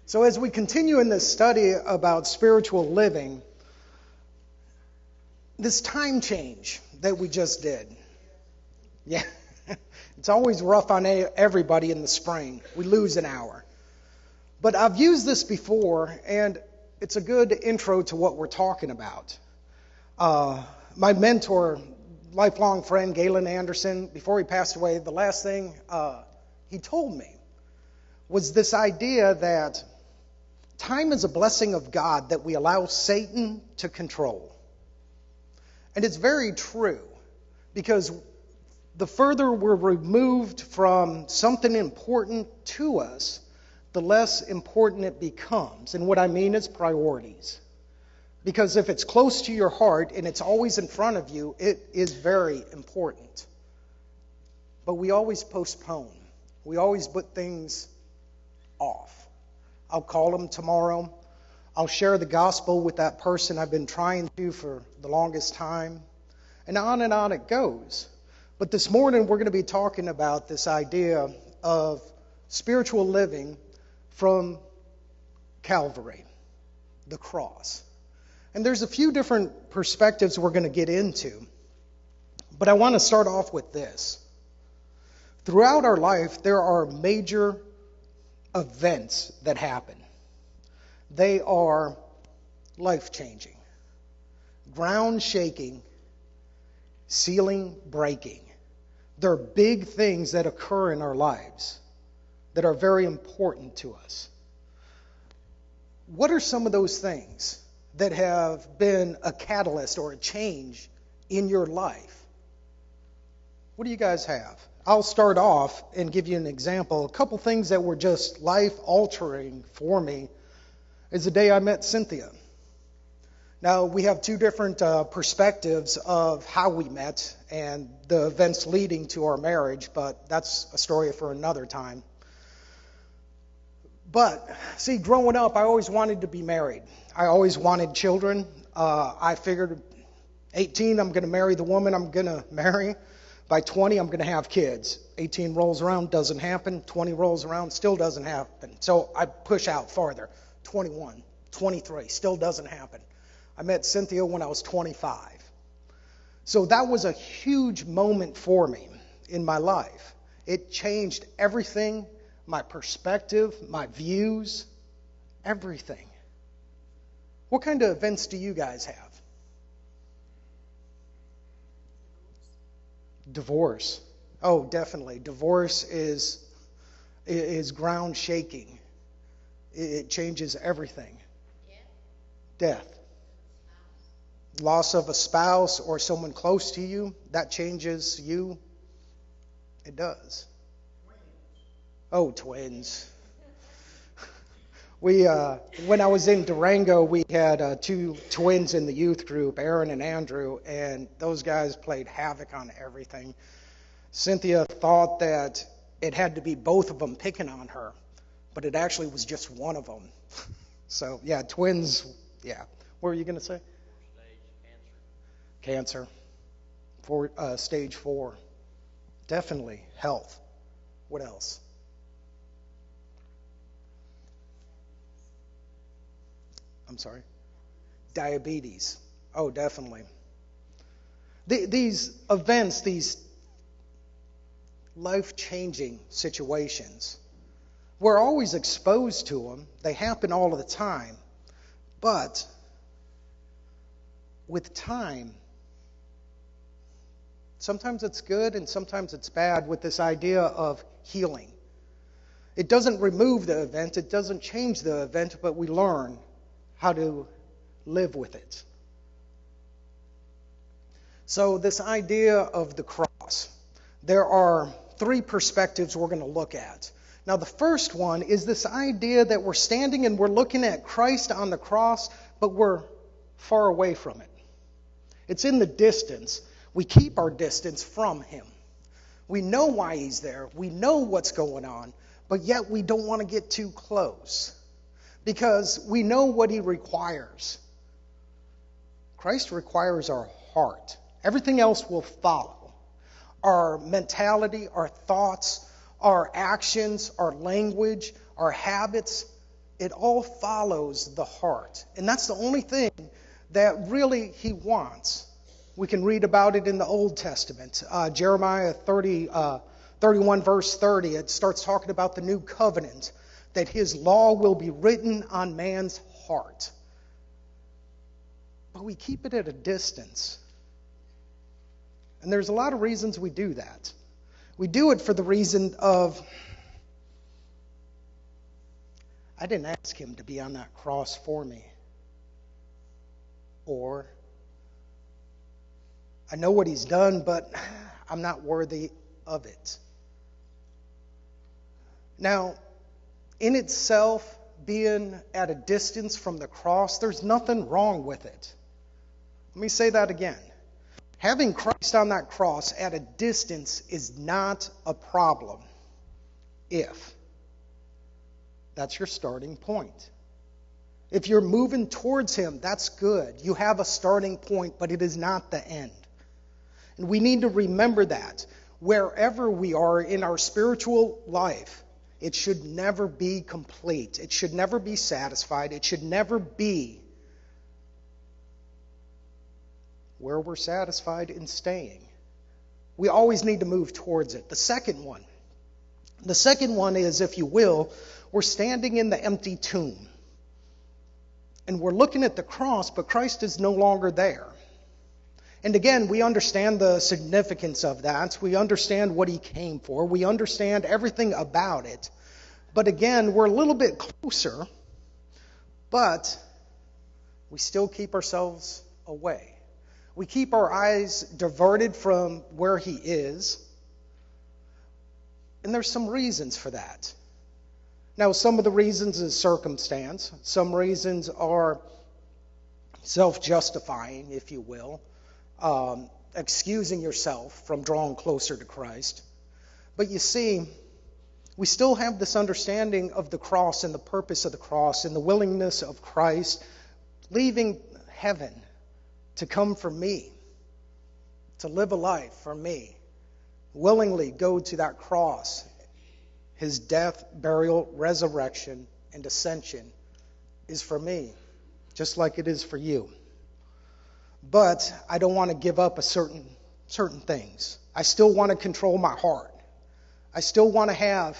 So as we continue in this study about spiritual living, this time change that we just did, yeah, it's always rough on everybody in the spring. We lose an hour. But I've used this before, and it's a good intro to what we're talking about. My mentor, lifelong friend, Galen Anderson, before he passed away, the last thing he told me was this idea that time is a blessing of God that we allow Satan to control. And it's very true, because the further we're removed from something important to us, the less important it becomes. And what I mean is priorities. Because if it's close to your heart and it's always in front of you, it is very important. But we always postpone. We always put things off. I'll call them tomorrow. I'll share the gospel with that person I've been trying to for the longest time. And on it goes. But this morning we're going to be talking about this idea of spiritual living from Calvary, the cross. And there's a few different perspectives we're going to get into. But I want to start off with this. Throughout our life, there are major events that happen. They are life-changing, ground-shaking, ceiling-breaking. They're big things that occur in our lives that are very important to us. What are some of those things that have been a catalyst or a change in your life? What do you guys have? I'll start off and give you an example. A couple things that were just life-altering for me is the day I met Cynthia. Now, we have two different perspectives of how we met and the events leading to our marriage, but that's a story for another time. But, see, growing up, I always wanted to be married. I always wanted children. I figured 18, I'm going to marry the woman I'm going to marry. By 20, I'm going to have kids. 18 rolls around, doesn't happen. 20 rolls around, still doesn't happen. So I push out farther. 21, 23, still doesn't happen. I met Cynthia when I was 25. So that was a huge moment for me in my life. It changed everything, my perspective, my views, everything. What kind of events do you guys have? Divorce. Oh, definitely. Divorce is ground shaking. It changes everything. Death. Loss of a spouse or someone close to you, that changes you. It does. Oh, twins. When I was in Durango, we had two twins in the youth group, Aaron and Andrew, and those guys played havoc on everything. Cynthia thought that it had to be both of them picking on her, but it actually was just one of them. So, yeah, twins, yeah. What were you going to say? Cancer. Stage 4. Definitely. Health. What else? I'm sorry? Diabetes. Oh, definitely. These events, these life-changing situations, we're always exposed to them. They happen all of the time. But with time, sometimes it's good and sometimes it's bad with this idea of healing. It doesn't remove the event, it doesn't change the event, but we learn how to live with it. So this idea of the cross, there are three perspectives we're going to look at. Now the first one is this idea that we're standing and we're looking at Christ on the cross, but we're far away from it. It's in the distance. We keep our distance from Him. We know why He's there. We know what's going on, but yet we don't want to get too close because we know what He requires. Christ requires our heart. Everything else will follow. Our mentality, our thoughts, our actions, our language, our habits, It all follows the heart. And that's the only thing that really he wants. We can read about it in the Old Testament. Jeremiah 31 verse 30, it starts talking about the new covenant, that his law will be written on man's heart. But we keep it at a distance. And there's a lot of reasons we do that. We do it for the reason of, I didn't ask him to be on that cross for me. Or, I know what he's done, but I'm not worthy of it. Now, in itself, being at a distance from the cross, there's nothing wrong with it. Let me say that again. Having Christ on that cross at a distance is not a problem if that's your starting point. If you're moving towards him, that's good. You have a starting point, but it is not the end. And we need to remember that. Wherever we are in our spiritual life, it should never be complete. It should never be satisfied. It should never be where we're satisfied in staying. We always need to move towards it. The second one is, if you will, we're standing in the empty tomb. And we're looking at the cross, but Christ is no longer there. And again, we understand the significance of that. We understand what he came for. We understand everything about it. But again, we're a little bit closer, but we still keep ourselves away. We keep our eyes diverted from where he is. And there's some reasons for that. Now, some of the reasons is circumstance. Some reasons are self-justifying, if you will. Excusing yourself from drawing closer to Christ. But you see, we still have this understanding of the cross and the purpose of the cross and the willingness of Christ leaving heaven to come for me, to live a life for me, willingly go to that cross. His death, burial, resurrection, and ascension is for me, just like it is for you. But I don't want to give up certain things. I still want to control my heart. I still want to have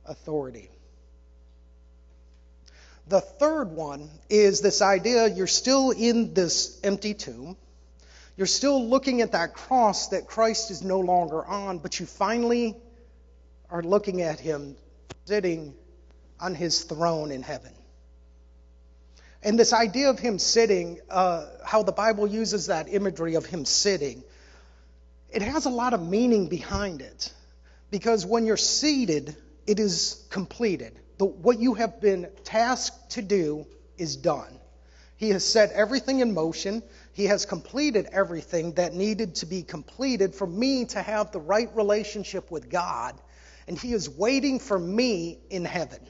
authority. The third one is this idea you're still in this empty tomb. You're still looking at that cross that Christ is no longer on, but you finally are looking at him sitting on his throne in heaven. And this idea of him sitting, how the Bible uses that imagery of him sitting, it has a lot of meaning behind it. Because when you're seated, it is completed. What you have been tasked to do is done. He has set everything in motion. He has completed everything that needed to be completed for me to have the right relationship with God. And he is waiting for me in heaven.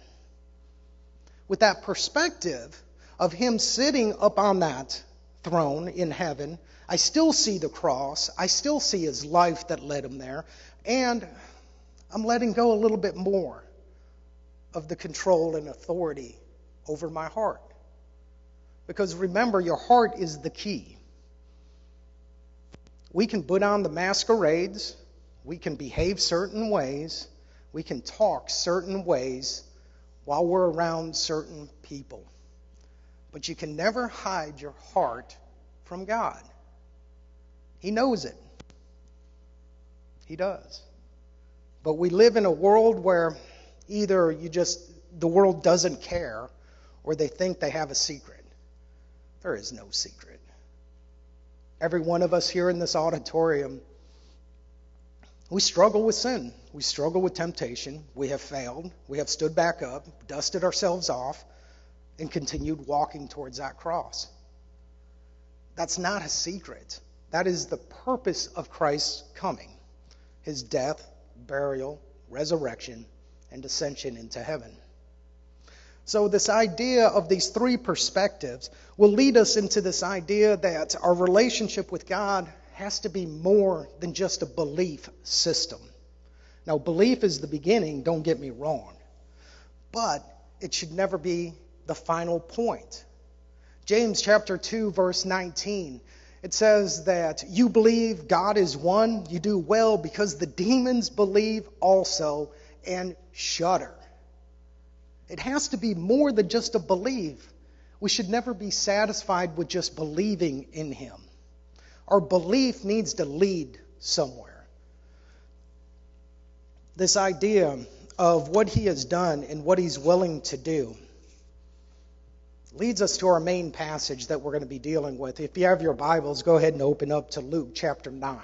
With that perspective of him sitting up on that throne in heaven, I still see the cross. I still see his life that led him there. And I'm letting go a little bit more of the control and authority over my heart. Because remember, your heart is the key. We can put on the masquerades. We can behave certain ways. We can talk certain ways while we're around certain people. But you can never hide your heart from God. He knows it. He does. But we live in a world where either the world doesn't care, or they think they have a secret. There is no secret. Every one of us here in this auditorium, we struggle with sin. We struggle with temptation. We have failed. We have stood back up, dusted ourselves off, and continued walking towards that cross. That's not a secret. That is the purpose of Christ's coming. His death, burial, resurrection, and ascension into heaven. So this idea of these three perspectives will lead us into this idea that our relationship with God has to be more than just a belief system. Now, belief is the beginning, don't get me wrong. but it should never be the final point. James chapter 2, verse 19, it says that you believe God is one, you do well, because the demons believe also and shudder. It has to be more than just a belief. We should never be satisfied with just believing in him. Our belief needs to lead somewhere. This idea of what he has done and what he's willing to do leads us to our main passage that we're going to be dealing with. If you have your Bibles, go ahead and open up to Luke chapter 9.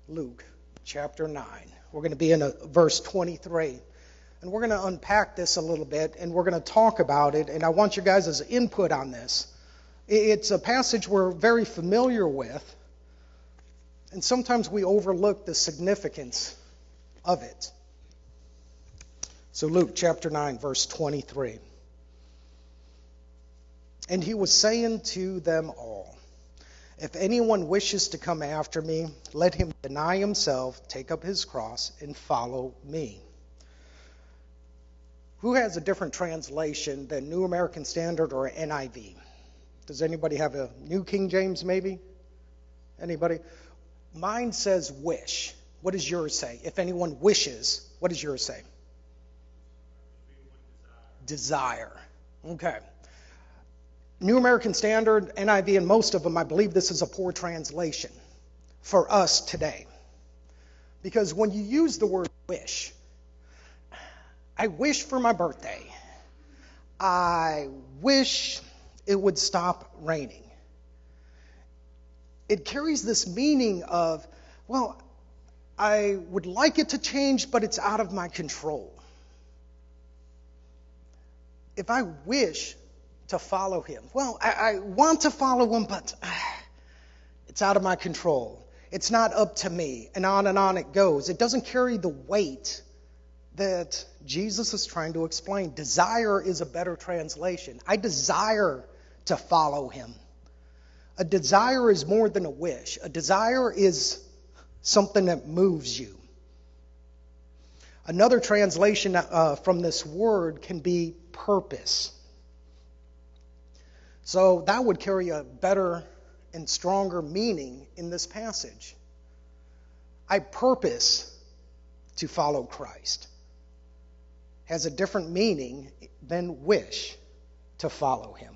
Luke chapter 9. We're going to be in verse 23. And we're going to unpack this a little bit, and we're going to talk about it, and I want your guys' input on this. It's a passage we're very familiar with, and sometimes we overlook the significance of it. So Luke chapter 9, verse 23. And he was saying to them all, if anyone wishes to come after me, let him deny himself, take up his cross, and follow me. Who has a different translation than New American Standard or NIV? Does anybody have a New King James maybe? Anybody? Mine says wish. What does yours say? If anyone wishes, what does yours say? Desire. Okay. New American Standard, NIV, and most of them, I believe this is a poor translation for us today. Because when you use the word wish, I wish for my birthday. I wish it would stop raining. It carries this meaning of, well, I would like it to change, but it's out of my control. If I wish to follow him, well, I want to follow him, but it's out of my control. It's not up to me, and on it goes. It doesn't carry the weight that Jesus is trying to explain. Desire is a better translation. I desire to follow him. A desire is more than a wish. A desire is something that moves you. Another translation from this word can be purpose. So that would carry a better and stronger meaning in this passage. I purpose to follow Christ. Has a different meaning than wish to follow him.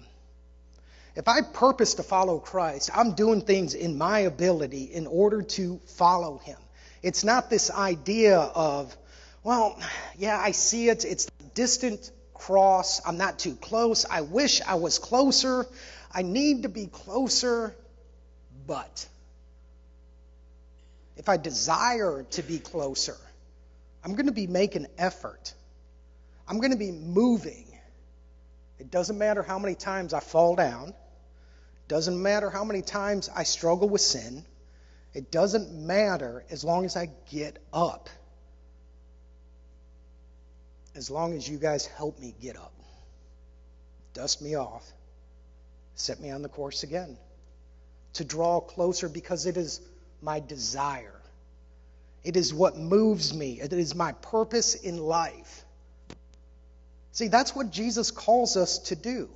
If I purpose to follow Christ, I'm doing things in my ability in order to follow him. It's not this idea of, well, yeah, I see it. It's a distant cross. I'm not too close. I wish I was closer. I need to be closer. But if I desire to be closer, I'm going to be making effort. I'm going to be moving. It doesn't matter how many times I fall down. It doesn't matter how many times I struggle with sin. It doesn't matter as long as I get up. As long as you guys help me get up. Dust me off. Set me on the course again. To draw closer, because it is my desire. It is what moves me. It is my purpose in life. See, that's what Jesus calls us to do.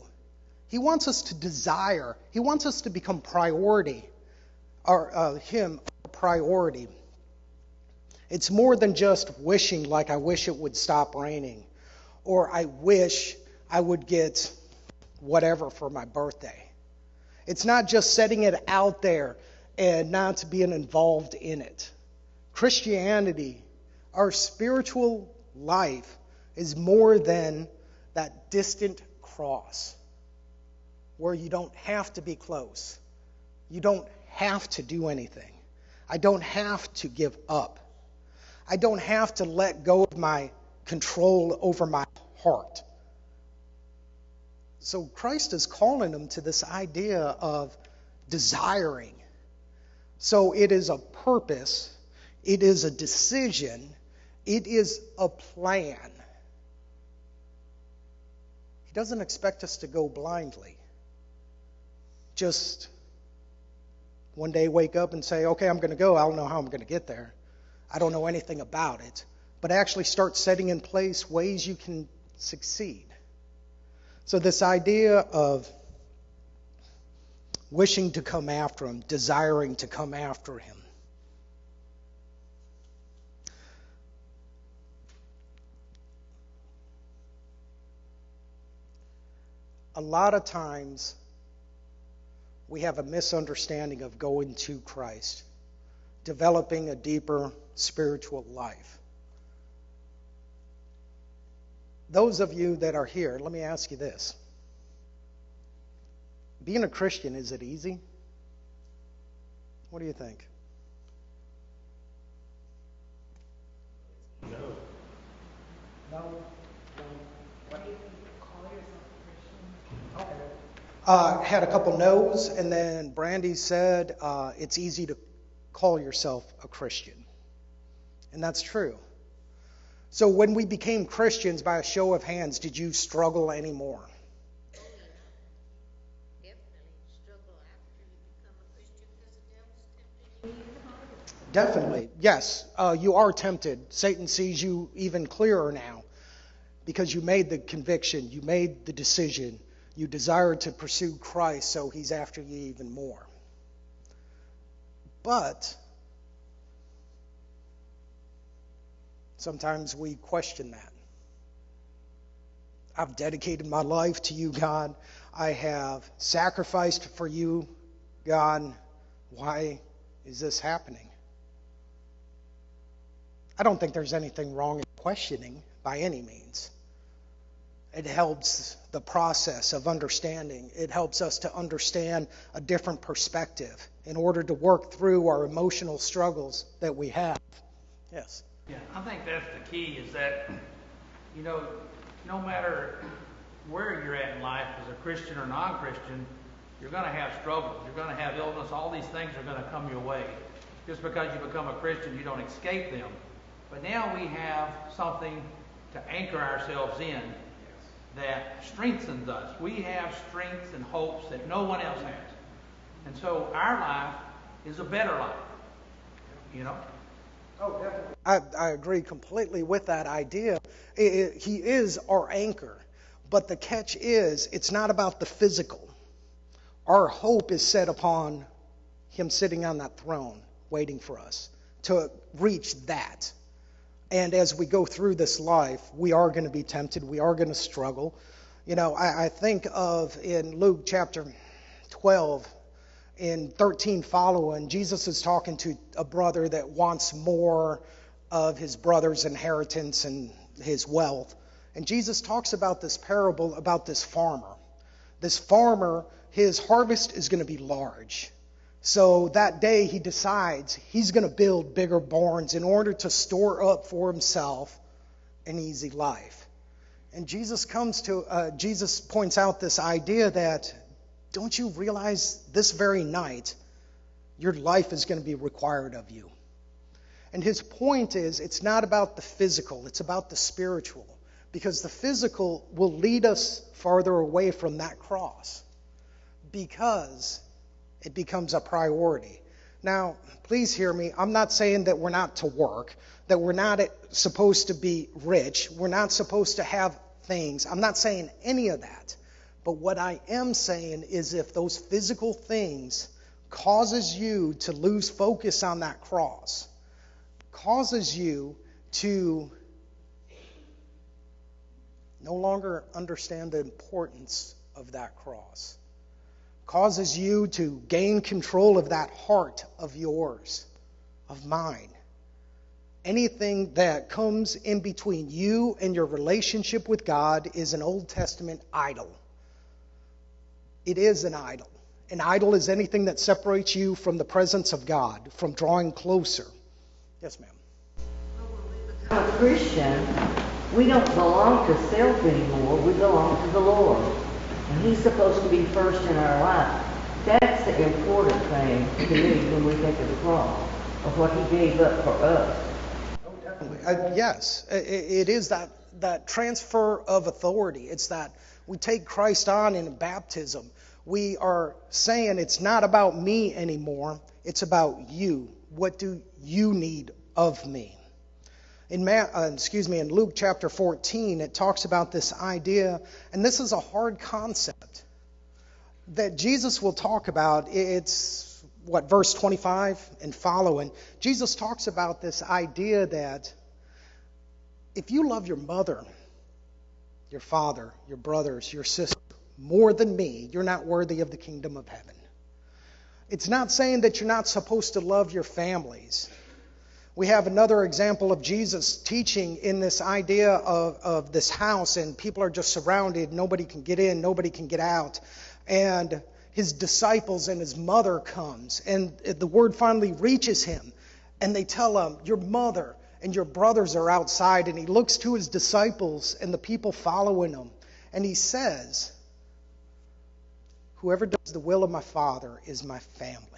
He wants us to desire. He wants us to become priority, or him a priority. It's more than just wishing, like I wish it would stop raining, or I wish I would get whatever for my birthday. It's not just setting it out there and not being involved in it. Christianity, our spiritual life, is more than that distant cross where you don't have to be close. You don't have to do anything. I don't have to give up. I don't have to let go of my control over my heart. So Christ is calling them to this idea of desiring. So it is a purpose. It is a decision. It is a plan. He doesn't expect us to go blindly. Just one day wake up and say, okay, I'm going to go. I don't know how I'm going to get there. I don't know anything about it. but actually start setting in place ways you can succeed. So this idea of wishing to come after him, desiring to come after him. A lot of times we have a misunderstanding of going to Christ, developing a deeper spiritual life. Those of you that are here, let me ask you this. Being a Christian, is it easy? What do you think? No. No. What do you call yourself a Christian? Had a couple no's, and then Brandy said it's easy to call yourself a Christian. And that's true. So when we became Christians, by a show of hands, did you struggle anymore? Definitely, yes. You are tempted. Satan sees you even clearer now because you made the conviction, you made the decision, you desire to pursue Christ, so he's after you even more. But sometimes we question that. I've dedicated my life to you, God. I have sacrificed for you, God. Why is this happening? I don't think there's anything wrong in questioning by any means. It helps the process of understanding. It helps us to understand a different perspective in order to work through our emotional struggles that we have. Yes. Yeah, I think that's the key is that, no matter where you're at in life, as a Christian or non-Christian, you're going to have struggles. You're going to have illness. All these things are going to come your way. Just because you become a Christian, you don't escape them. But now we have something to anchor ourselves in that strengthens us. We have strengths and hopes that no one else has. And so our life is a better life. Oh, definitely. I agree completely with that idea. He is our anchor. But the catch is, it's not about the physical. Our hope is set upon him sitting on that throne, waiting for us to reach that. And as we go through this life, we are going to be tempted. We are going to struggle. I think of in Luke chapter 12, in 13 following, Jesus is talking to a brother that wants more of his brother's inheritance and his wealth. And Jesus talks about this parable about this farmer. This farmer, his harvest is going to be large. So that day he decides he's going to build bigger barns in order to store up for himself an easy life. And Jesus points out this idea that, don't you realize this very night your life is going to be required of you? And his point is, it's not about the physical, it's about the spiritual. Because the physical will lead us farther away from that cross. Because it becomes a priority. Now, please hear me. I'm not saying that we're not to work, that we're not supposed to be rich, we're not supposed to have things. I'm not saying any of that. But what I am saying is if those physical things causes you to lose focus on that cross, causes you to no longer understand the importance of that cross, causes you to gain control of that heart of yours, of mine. Anything that comes in between you and your relationship with God is an Old Testament idol. It is an idol. An idol is anything that separates you from the presence of God, from drawing closer. Yes, ma'am. When we become a Christian, we don't belong to self anymore. We belong to the Lord. And he's supposed to be first in our life. That's the important thing to me when we think of the cross, of what he gave up for us. Oh, definitely. Yes, it is that transfer of authority. It's that we take Christ on in baptism. We are saying it's not about me anymore. It's about you. What do you need of me? In Luke chapter 14, it talks about this idea, and this is a hard concept that Jesus will talk about. It's verse 25 and following. Jesus talks about this idea that if you love your mother, your father, your brothers, your sister more than me, you're not worthy of the kingdom of heaven. It's not saying that you're not supposed to love your families. We have another example of Jesus teaching in this idea of this house, and people are just surrounded. Nobody can get in, nobody can get out. And his disciples and his mother comes, and the word finally reaches him. And they tell him, your mother and your brothers are outside. And he looks to his disciples and the people following him. And he says, whoever does the will of my Father is my family.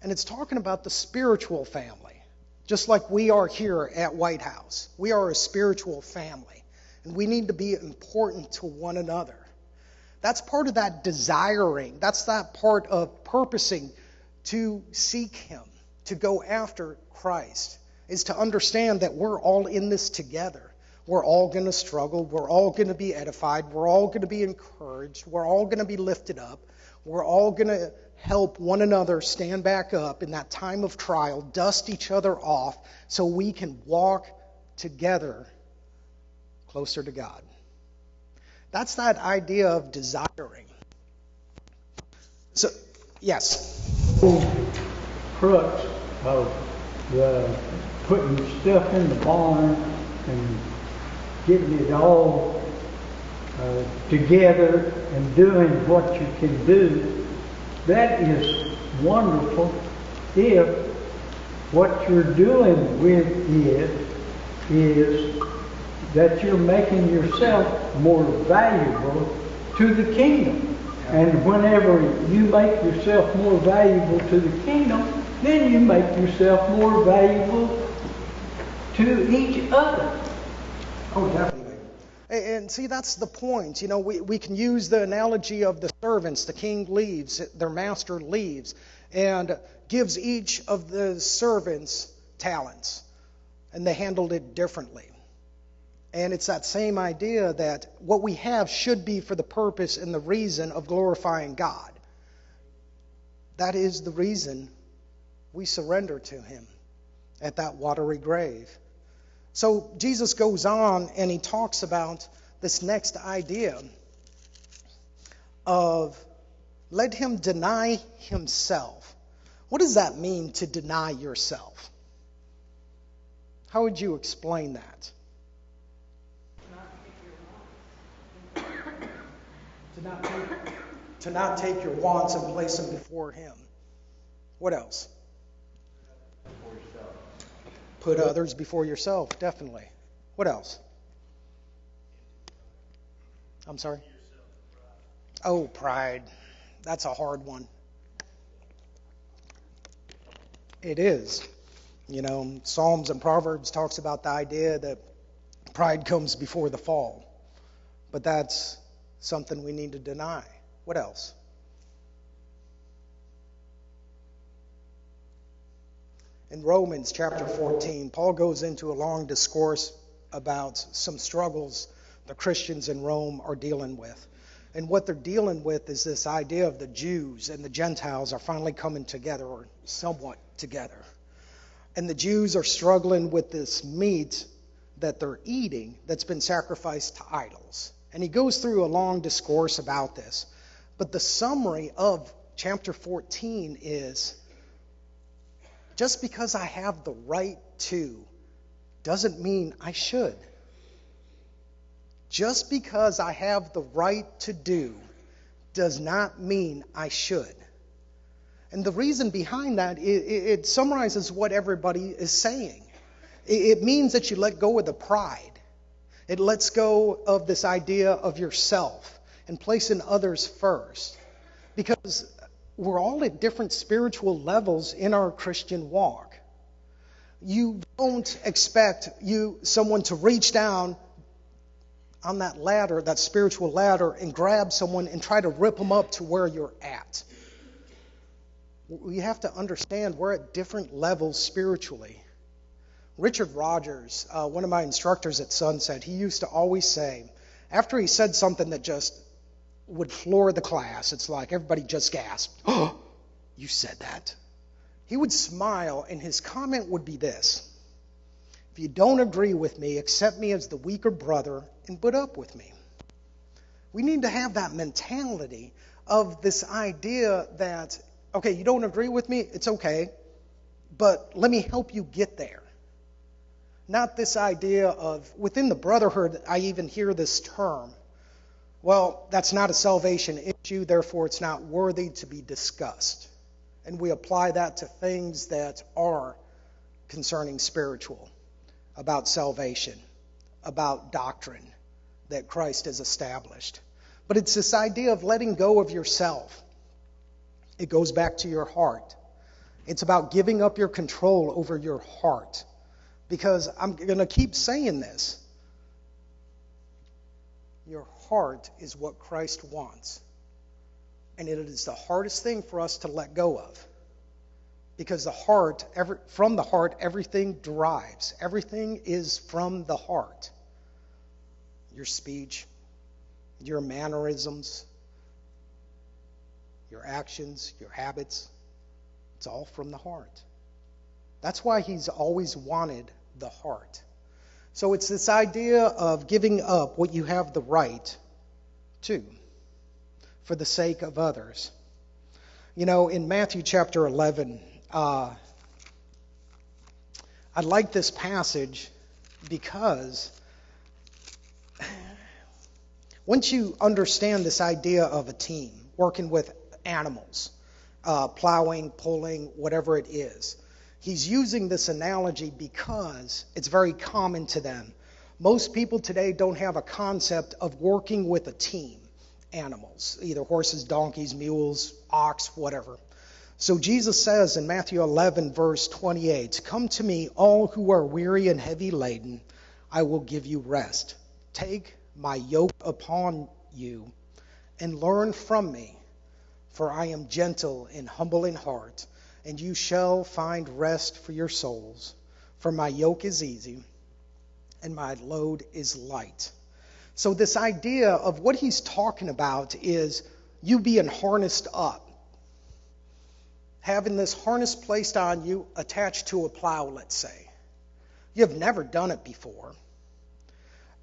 And it's talking about the spiritual family. Just like we are here at White House. We are a spiritual family. And we need to be important to one another. That's part of that desiring. That's that part of purposing to seek Him, to go after Christ, is to understand that we're all in this together. We're all going to struggle. We're all going to be edified. We're all going to be encouraged. We're all going to be lifted up. We're all going to help one another stand back up in that time of trial, dust each other off, so we can walk together closer to God. That's that idea of desiring. So, yes? The whole crux of the putting stuff in the barn and getting it all together and doing what you can do, that is wonderful if what you're doing with it is that you're making yourself more valuable to the kingdom. And whenever you make yourself more valuable to the kingdom, then you make yourself more valuable to each other. Oh, definitely. And see, that's the point. You know, we can use the analogy of the servants. The king leaves, their master leaves, and gives each of the servants talents. And they handled it differently. And it's that same idea that what we have should be for the purpose and the reason of glorifying God. That is the reason we surrender to Him at that watery grave. So Jesus goes on and he talks about this next idea of let him deny himself. What does that mean, to deny yourself? How would you explain that? To not take your wants and place them before Him. What else? Put others before yourself, definitely. What else? I'm sorry? Oh, pride. That's a hard one. It is. You know, Psalms and Proverbs talks about the idea that pride comes before the fall. But that's something we need to deny. What else? In Romans chapter 14, Paul goes into a long discourse about some struggles the Christians in Rome are dealing with. And what they're dealing with is this idea of the Jews and the Gentiles are finally coming together, or somewhat together. And the Jews are struggling with this meat that they're eating that's been sacrificed to idols. And he goes through a long discourse about this. But the summary of chapter 14 is, just because I have the right to doesn't mean I should. Just because I have the right to do does not mean I should. And the reason behind that, it summarizes what everybody is saying. It means that you let go of the pride. It lets go of this idea of yourself and placing others first. Because we're all at different spiritual levels in our Christian walk. You don't expect someone to reach down on that ladder, that spiritual ladder, and grab someone and try to rip them up to where you're at. We have to understand we're at different levels spiritually. Richard Rogers, one of my instructors at Sunset, he used to always say, after he said something that just would floor the class, it's like everybody just gasped, "Oh, you said that." He would smile, and his comment would be this: "If you don't agree with me, accept me as the weaker brother and put up with me." We need to have that mentality of this idea that, okay, you don't agree with me, it's okay, but let me help you get there. Not this idea of, within the brotherhood, I even hear this term, well, that's not a salvation issue, therefore it's not worthy to be discussed. And we apply that to things that are concerning spiritual, about salvation, about doctrine that Christ has established. But it's this idea of letting go of yourself. It goes back to your heart. It's about giving up your control over your heart. Because I'm going to keep saying this. Your heart is what Christ wants. And it is the hardest thing for us to let go of. Because the heart, from the heart, everything derives. Everything is from the heart. Your speech, your mannerisms, your actions, your habits, it's all from the heart. That's why he's always wanted the heart. So it's this idea of giving up what you have the right to for the sake of others. You know, in Matthew chapter 11, I like this passage because once you understand this idea of a team, working with animals, plowing, pulling, whatever it is, he's using this analogy because it's very common to them. Most people today don't have a concept of working with a team, animals, either horses, donkeys, mules, ox, whatever. So Jesus says in Matthew 11, verse 28, "Come to me, all who are weary and heavy laden, I will give you rest. Take my yoke upon you and learn from me, for I am gentle and humble in heart, and you shall find rest for your souls. For my yoke is easy and my load is light." So this idea of what he's talking about is you being harnessed up. Having this harness placed on you, attached to a plow, let's say. You have never done it before.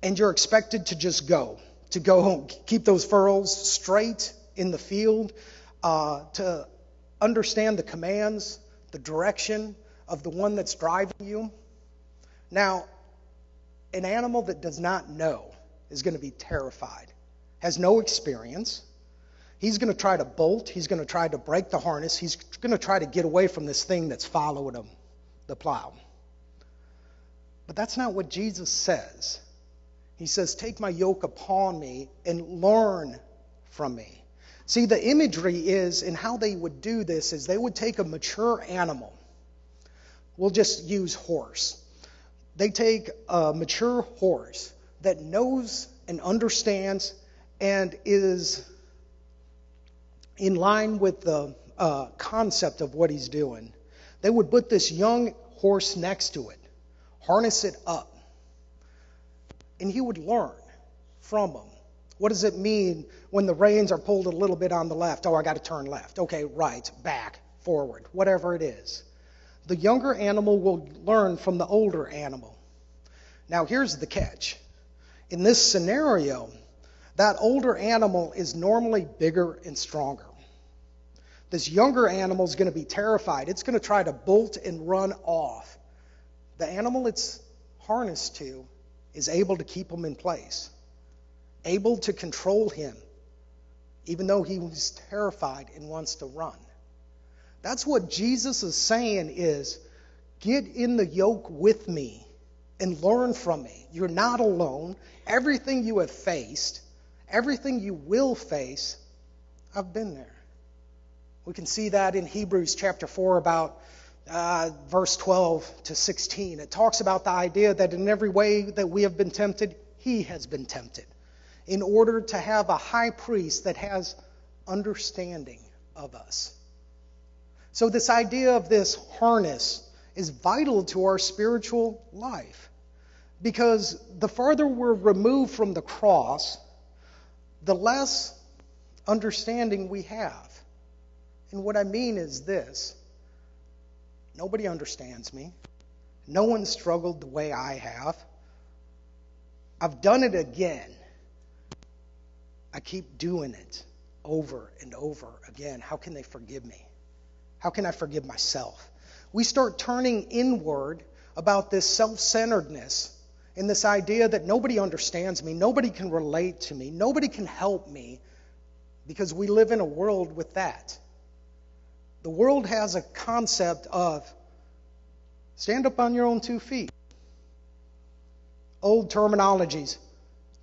And you're expected to just go home, keep those furrows straight in the field, to understand the commands, the direction of the one that's driving you. Now, an animal that does not know is going to be terrified, has no experience. He's going to try to bolt. He's going to try to break the harness. He's going to try to get away from this thing that's following him, the plow. But that's not what Jesus says. He says, "Take my yoke upon me and learn from me." See, the imagery is, and how they would do this is they would take a mature animal. We'll just use horse. They take a mature horse that knows and understands and is in line with the concept of what he's doing. They would put this young horse next to it, harness it up, and he would learn from him. What does it mean when the reins are pulled a little bit on the left? Oh, I got to turn left. Okay, right, back, forward, whatever it is. The younger animal will learn from the older animal. Now, here's the catch. In this scenario, that older animal is normally bigger and stronger. This younger animal is going to be terrified. It's going to try to bolt and run off. The animal it's harnessed to is able to keep him in place, able to control him, even though he was terrified and wants to run. That's what Jesus is saying is, get in the yoke with me and learn from me. You're not alone. Everything you have faced, everything you will face, I've been there. We can see that in Hebrews chapter 4 about verse 12 to 16. It talks about the idea that in every way that we have been tempted, he has been tempted, in order to have a high priest that has understanding of us. So this idea of this harness is vital to our spiritual life. Because the farther we're removed from the cross, the less understanding we have. And what I mean is this: nobody understands me. No one struggled the way I have. I've done it again. I keep doing it over and over again. How can they forgive me? How can I forgive myself? We start turning inward about this self-centeredness and this idea that nobody understands me, nobody can relate to me, nobody can help me, because we live in a world with that. The world has a concept of stand up on your own 2 feet. Old terminologies.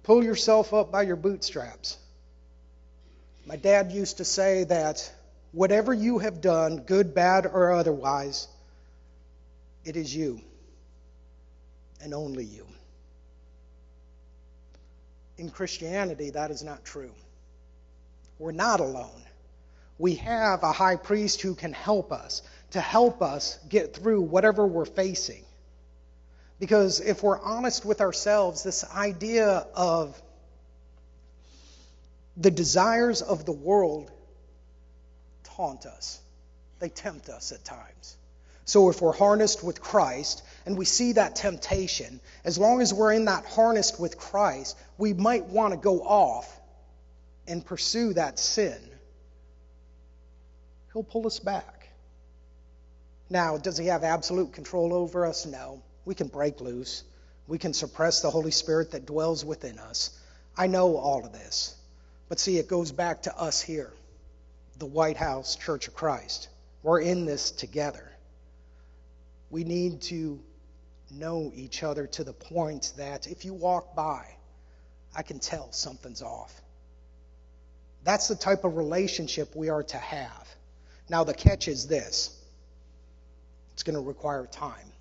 Pull yourself up by your bootstraps. My dad used to say that whatever you have done, good, bad, or otherwise, it is you and only you. In Christianity, that is not true. We're not alone. We have a high priest who can help us, to help us get through whatever we're facing. Because if we're honest with ourselves, this idea of the desires of the world taunt us. They tempt us at times. So if we're harnessed with Christ and we see that temptation, as long as we're in that harnessed with Christ, we might want to go off and pursue that sin. He'll pull us back. Now, does he have absolute control over us? No. We can break loose. We can suppress the Holy Spirit that dwells within us. I know all of this. But see, it goes back to us here, the White House Church of Christ. We're in this together. We need to know each other to the point that if you walk by, I can tell something's off. That's the type of relationship we are to have. Now, the catch is this. It's going to require time.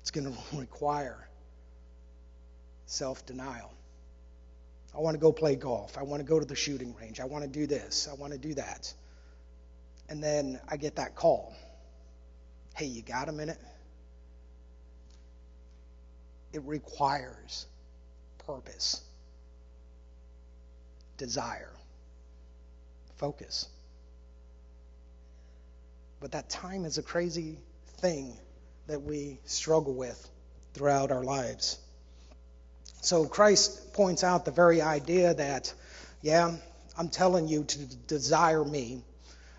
It's going to require self-denial. I want to go play golf. I want to go to the shooting range. I want to do this. I want to do that. And then I get that call. Hey, you got a minute? It requires purpose, desire, focus. But that time is a crazy thing that we struggle with throughout our lives. So Christ points out the very idea that, yeah, I'm telling you to desire me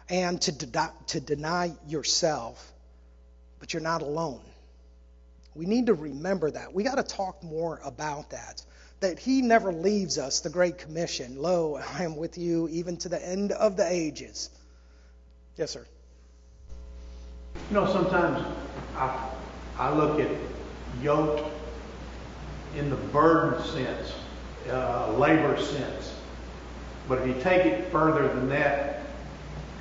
and to deny yourself, but you're not alone. We need to remember that. We got to talk more about that he never leaves us, the Great Commission. Lo, I am with you even to the end of the ages. Yes, sir. You know, sometimes I look at yoke in the burden sense, labor sense. But if you take it further than that,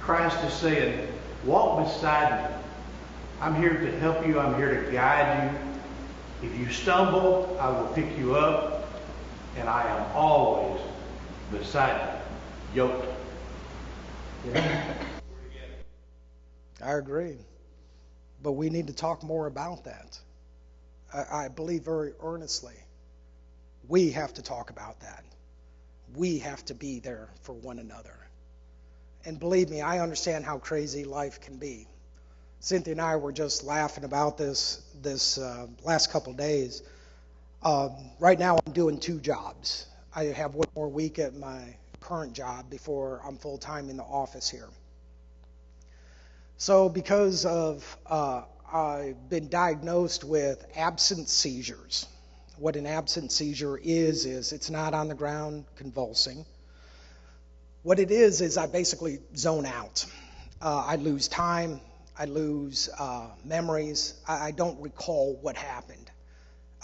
Christ is saying, walk beside me. I'm here to help you. I'm here to guide you. If you stumble, I will pick you up, and I am always beside you, yoked. Yeah. I agree. But we need to talk more about that. I believe very earnestly. We have to talk about that. We have to be there for one another. And believe me, I understand how crazy life can be. Cynthia and I were just laughing about this last couple of days. Right now I'm doing 2 jobs. I have one more week at my current job before I'm full-time in the office here. So because of I've been diagnosed with absent seizures. What an absent seizure is it's not on the ground convulsing. What it is I basically zone out. I lose time. I lose memories. I don't recall what happened.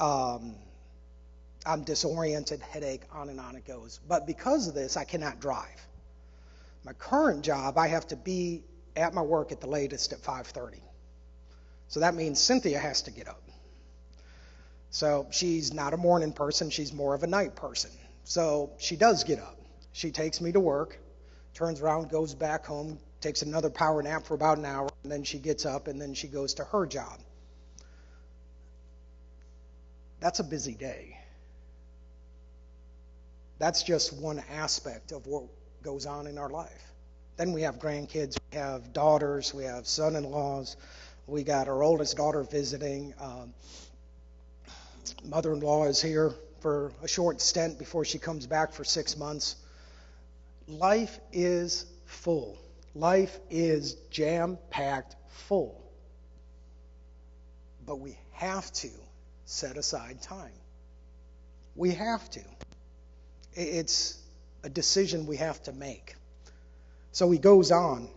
I'm disoriented, headache, on and on it goes. But because of this, I cannot drive. My current job, I have to be at my work at the latest at 5:30. So that means Cynthia has to get up. So she's not a morning person. She's more of a night person. So she does get up. She takes me to work, turns around, goes back home, takes another power nap for about an hour, and then she gets up, and then she goes to her job. That's a busy day. That's just one aspect of what goes on in our life. Then we have grandkids, we have daughters, we have son-in-laws, we got our oldest daughter visiting. Mother-in-law is here for a short stint before she comes back for 6 months. Life is full. Life is jam-packed full. But we have to set aside time. We have to. It's a decision we have to make. So he goes on,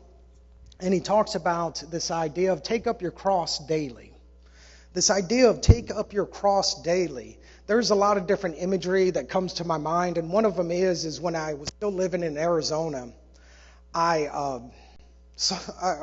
and he talks about this idea of take up your cross daily. This idea of take up your cross daily. There's a lot of different imagery that comes to my mind, and one of them is when I was still living in Arizona, I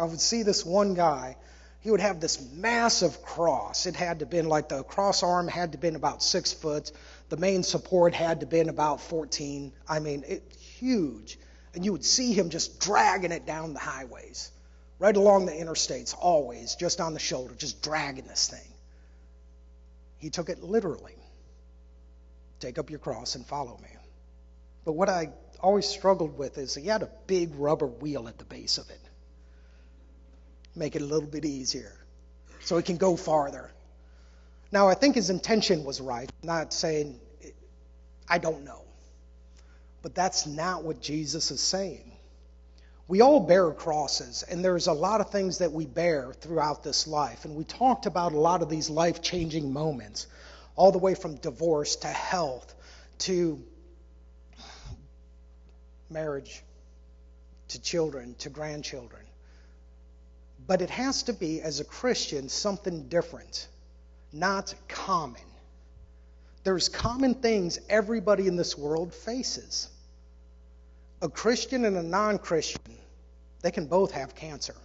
would see this one guy. He would have this massive cross. It had to have been like the cross arm had to have been about 6 foot. The main support had to have been about 14. I mean, huge. And you would see him just dragging it down the highways, right along the interstates, always, just on the shoulder, just dragging this thing. He took it literally. Take up your cross and follow me. But what I always struggled with is he had a big rubber wheel at the base of it. Make it a little bit easier so it can go farther. Now, I think his intention was right. I'm not saying, I don't know. But that's not what Jesus is saying. We all bear crosses, and there's a lot of things that we bear throughout this life. And we talked about a lot of these life-changing moments, all the way from divorce to health to marriage to children to grandchildren. But it has to be, as a Christian, something different, not common. There's common things everybody in this world faces. A Christian and a non-Christian, they can both have cancer.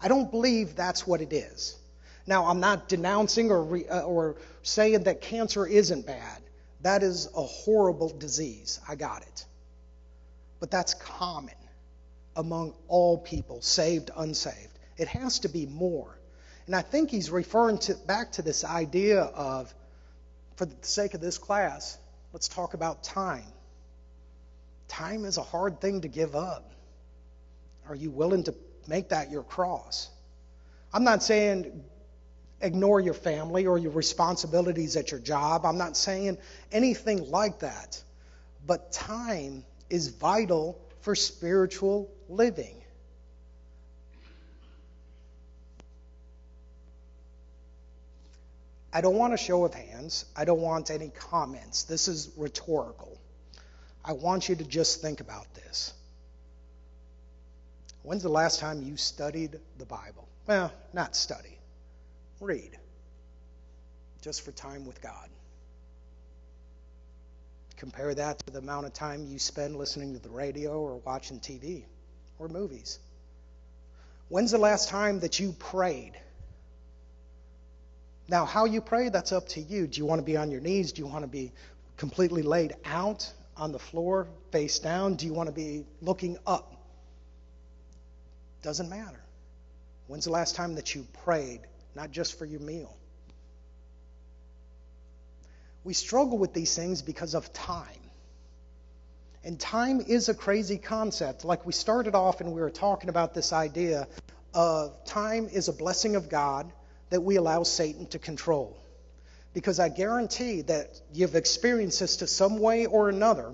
I don't believe that's what it is. Now, I'm not denouncing or saying that cancer isn't bad. That is a horrible disease. I got it. But that's common among all people, saved, unsaved. It has to be more. And I think he's referring back to this idea of, for the sake of this class, let's talk about time. Time is a hard thing to give up. Are you willing to make that your cross? I'm not saying ignore your family or your responsibilities at your job. I'm not saying anything like that. But time is vital for spiritual living. I don't want a show of hands. I don't want any comments. This is rhetorical. I want you to just think about this. When's the last time you studied the Bible? Well, not study. Read. Just for time with God. Compare that to the amount of time you spend listening to the radio or watching TV or movies. When's the last time that you prayed? Now, how you pray, that's up to you. Do you want to be on your knees? Do you want to be completely laid out on the floor, face down? Do you want to be looking up? Doesn't matter. When's the last time that you prayed, not just for your meal? We struggle with these things because of time. And time is a crazy concept. Like we started off and we were talking about this idea of time is a blessing of God that we allow Satan to control. Because I guarantee that you've experienced this to some way or another.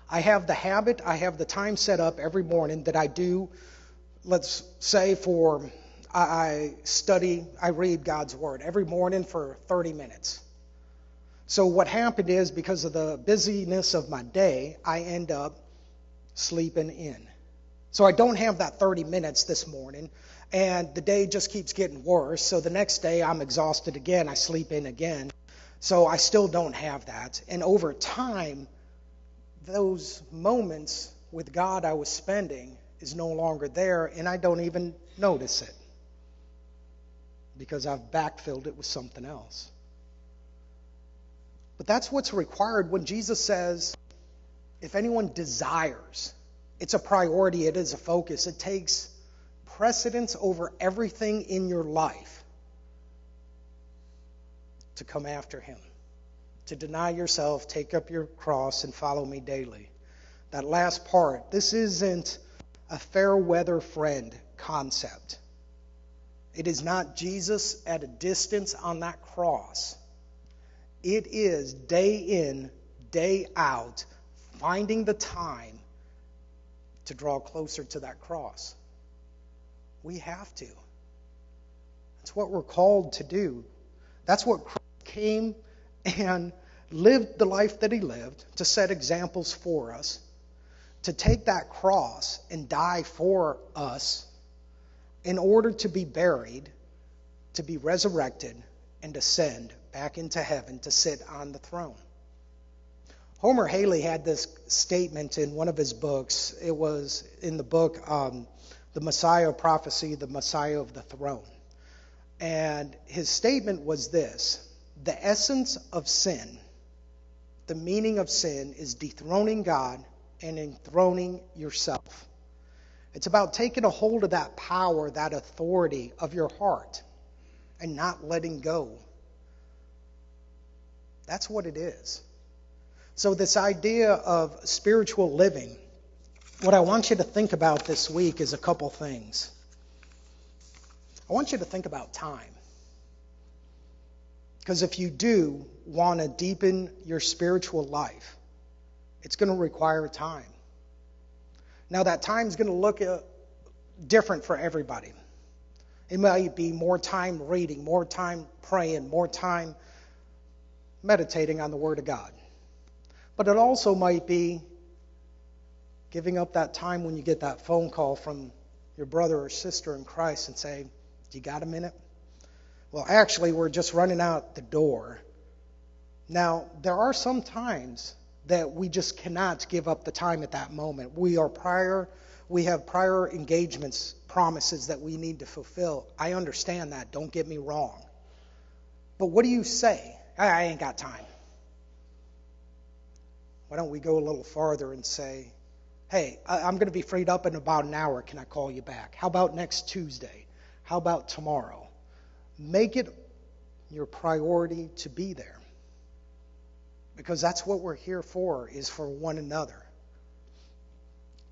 I have the habit, I have the time set up every morning that I do, let's say I read God's Word every morning for 30 minutes. So what happened is, because of the busyness of my day, I end up sleeping in. So I don't have that 30 minutes this morning, and the day just keeps getting worse. So the next day I'm exhausted again, I sleep in again. So I still don't have that. And over time, those moments with God I was spending is no longer there, and I don't even notice it because I've backfilled it with something else. But that's what's required when Jesus says, if anyone desires, It's a priority. It is a focus. It takes precedence over everything in your life to come after him, to deny yourself, take up your cross, and follow me daily. That last part, this isn't a fair weather friend concept. It is not Jesus at a distance on that cross. It is day in, day out, finding the time to draw closer to that cross. We have to. That's what we're called to do. That's what Christ came and lived the life that he lived, to set examples for us, to take that cross and die for us in order to be buried, to be resurrected, and ascend back into heaven to sit on the throne. Homer Haley had this statement in one of his books. It was in the book The Messiah of Prophecy, The Messiah of the Throne. And his statement was this: the essence of sin, the meaning of sin, is dethroning God and enthroning yourself. It's about taking a hold of that power, that authority of your heart, and not letting go. That's what it is. So this idea of spiritual living, what I want you to think about this week is a couple things. I want you to think about time. Because if you do want to deepen your spiritual life, it's going to require time. Now that time is going to look different for everybody. It might be more time reading, more time praying, more time meditating on the Word of God. But it also might be giving up that time when you get that phone call from your brother or sister in Christ and say, "Do you got a minute?" Well, actually, we're just running out the door. Now, there are some times that we just cannot give up the time at that moment. We have prior engagements, promises that we need to fulfill. I understand that. Don't get me wrong. But what do you say? I ain't got time. Why don't we go a little farther and say, "Hey, I'm going to be freed up in about an hour. Can I call you back? How about next Tuesday? How about tomorrow?" Make it your priority to be there. Because that's what we're here for, is for one another.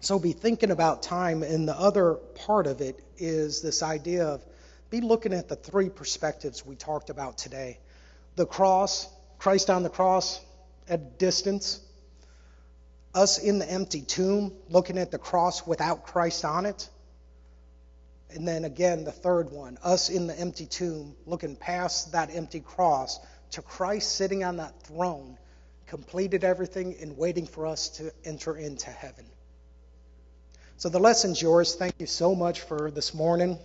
So be thinking about time. And the other part of it is this idea of be looking at the three perspectives we talked about today. The cross, Christ on the cross at a distance. Us in the empty tomb, looking at the cross without Christ on it. And then again, the third one, us in the empty tomb, looking past that empty cross to Christ sitting on that throne, completed everything and waiting for us to enter into heaven. So the lesson's yours. Thank you so much for this morning.